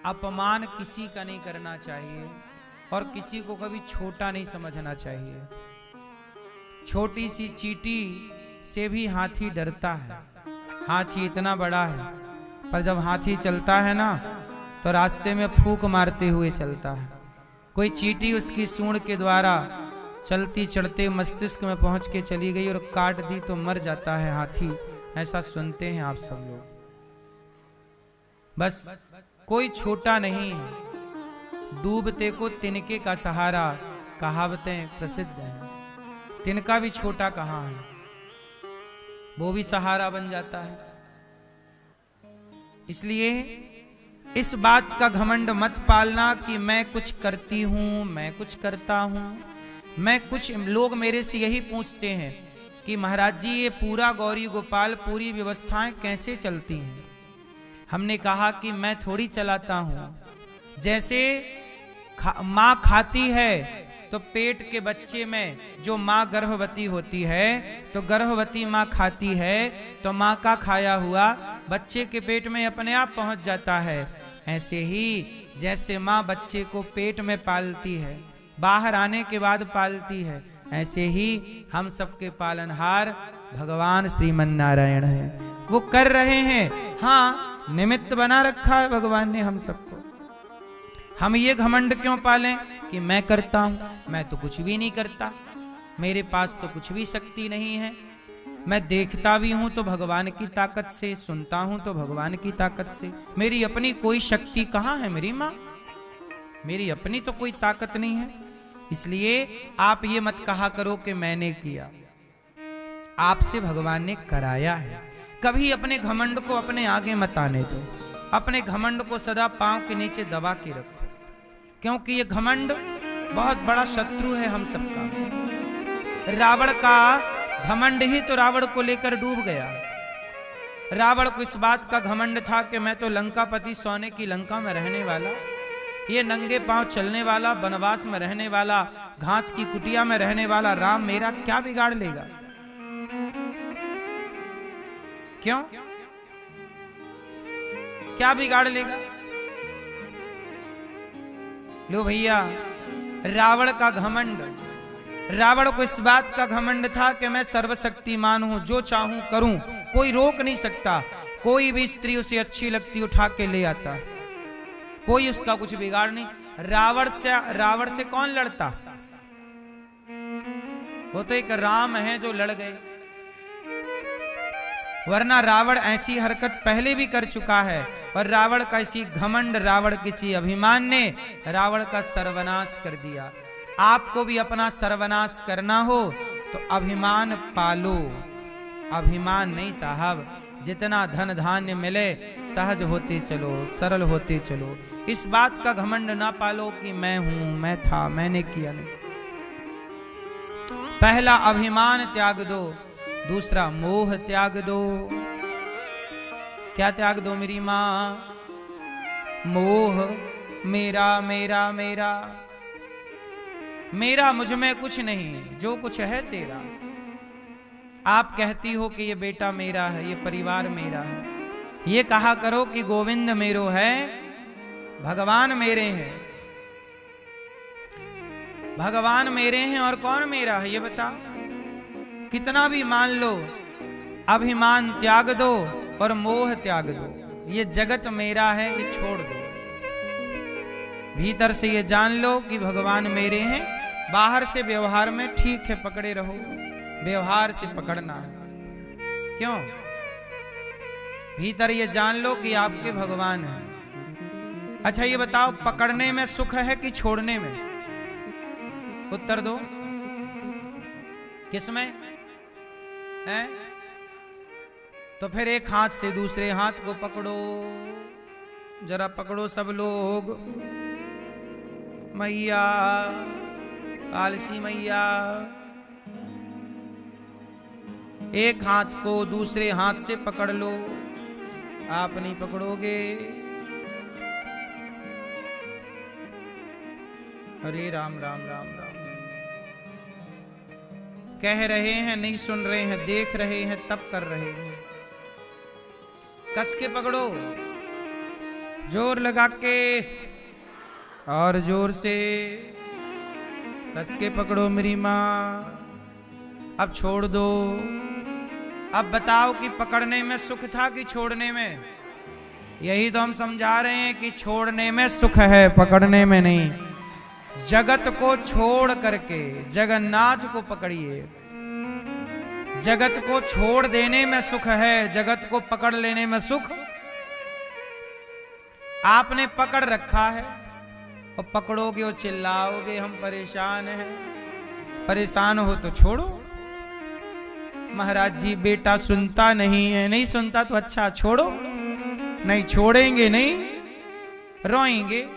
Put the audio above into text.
अपमान किसी का नहीं करना चाहिए और किसी को कभी छोटा नहीं समझना चाहिए। छोटी सी चींटी से भी हाथी डरता है। हाथी इतना बड़ा है, पर जब हाथी चलता है ना तो रास्ते में फूंक मारते हुए चलता है। कोई चींटी उसकी सूंड के द्वारा चलती चढ़ते मस्तिष्क में पहुंच के चली गई और काट दी तो मर जाता है हाथी। ऐसा सुनते हैं आप सब लोग। बस कोई छोटा नहीं है। डूबते को तिनके का सहारा, कहावतें प्रसिद्ध हैं। तिनका भी छोटा कहाँ है, वो भी सहारा बन जाता है। इसलिए इस बात का घमंड मत पालना कि मैं कुछ करती हूं, मैं कुछ करता हूं, मैं कुछ। लोग मेरे से यही पूछते हैं कि महाराज जी ये पूरा गौरी गोपाल पूरी व्यवस्थाएं कैसे चलती हैं। हमने कहा कि मैं थोड़ी चलाता हूं। जैसे माँ खाती है तो पेट के बच्चे में जो माँ गर्भवती होती है तो गर्भवती माँ खाती है तो माँ का खाया हुआ बच्चे के पेट में अपने आप पहुंच जाता है। ऐसे ही जैसे माँ बच्चे को पेट में पालती है, बाहर आने के बाद पालती है, ऐसे ही हम सबके पालनहार भगवान श्रीमन नारायण है। वो कर रहे हैं। हाँ, निमित्त बना रखा है भगवान ने हम सबको। हम ये घमंड क्यों पालें कि मैं करता हूं? मैं तो कुछ भी नहीं करता, मेरे पास तो कुछ भी शक्ति नहीं है। मैं देखता भी हूं तो भगवान की ताकत से, सुनता हूं तो भगवान की ताकत से। मेरी अपनी कोई शक्ति कहां है मेरी मां? मेरी अपनी तो कोई ताकत नहीं है। इसलिए आप ये मत कहा करो कि मैंने किया, आपसे भगवान ने कराया है। कभी अपने घमंड को अपने आगे मत आने दो। अपने घमंड को सदा पांव के नीचे दबा के रखो, क्योंकि ये घमंड बहुत बड़ा शत्रु है हम सबका। रावण का घमंड ही तो रावण को लेकर डूब गया। रावण को इस बात का घमंड था कि मैं तो लंकापति, सोने की लंका में रहने वाला, ये नंगे पांव चलने वाला, वनवास में रहने वाला, घास की कुटिया में रहने वाला राम मेरा क्या बिगाड़ लेगा? क्यों? क्या बिगाड़ लेगा? लो भैया, रावण का घमंड, रावण को इस बात का घमंड था कि मैं सर्वशक्तिमान हूं, जो चाहूं करूं, कोई रोक नहीं सकता। कोई भी स्त्री उसे अच्छी लगती उठा के ले आता, कोई उसका कुछ बिगाड़ नहीं। रावण से कौन लड़ता? वो तो एक राम है जो लड़ गए, वरना रावण ऐसी हरकत पहले भी कर चुका है। और रावण का इसी घमंड, रावण किसी अभिमान ने रावण का सर्वनाश कर दिया। आपको भी अपना सर्वनाश करना हो तो अभिमान पालो। अभिमान नहीं साहब, जितना धन धान्य मिले सहज होते चलो, सरल होते चलो। इस बात का घमंड ना पालो कि मैं हूं, मैं था, मैंने किया नहीं। पहला अभिमान त्याग दो, दूसरा मोह त्याग दो। क्या त्याग दो मेरी मां? मोह, मेरा मेरा मेरा, मेरा मुझ में कुछ नहीं, जो कुछ है तेरा। आप कहती हो कि ये बेटा मेरा है, ये परिवार मेरा है। ये कहा करो कि गोविंद मेरो है, भगवान मेरे हैं। भगवान मेरे हैं और कौन मेरा है ये बताओ? कितना भी मान लो, अभिमान त्याग दो और मोह त्याग दो। ये जगत मेरा है, ये छोड़ दो। भीतर से ये जान लो कि भगवान मेरे हैं। बाहर से व्यवहार में ठीक है पकड़े रहो, व्यवहार से पकड़ना है। क्यों? भीतर ये जान लो कि आपके भगवान हैं। अच्छा ये बताओ, पकड़ने में सुख है कि छोड़ने में? उत्तर दो, किसमें है? तो फिर एक हाथ से दूसरे हाथ को पकड़ो, जरा पकड़ो सब लोग। मैया, कालसी मैया, एक हाथ को दूसरे हाथ से पकड़ लो। आप नहीं पकड़ोगे। हरे राम राम राम राम। कह रहे हैं, नहीं सुन रहे हैं, देख रहे हैं, तब कर रहे हैं। कस के पकड़ो। जोर लगा के और जोर से कस के पकड़ो मेरी माँ। अब छोड़ दो। अब बताओ कि पकड़ने में सुख था कि छोड़ने में? यही तो हम समझा रहे हैं कि छोड़ने में सुख है, पकड़ने में नहीं। जगत को छोड़ करके जगन्नाथ को पकड़िए। जगत को छोड़ देने में सुख है, जगत को पकड़ लेने में सुख। आपने पकड़ रखा है और पकड़ोगे और चिल्लाओगे हम परेशान हैं। परेशान हो तो छोड़ो। महाराज जी बेटा सुनता नहीं है। नहीं सुनता तो अच्छा, छोड़ो। नहीं छोड़ेंगे नहीं, रोएंगे।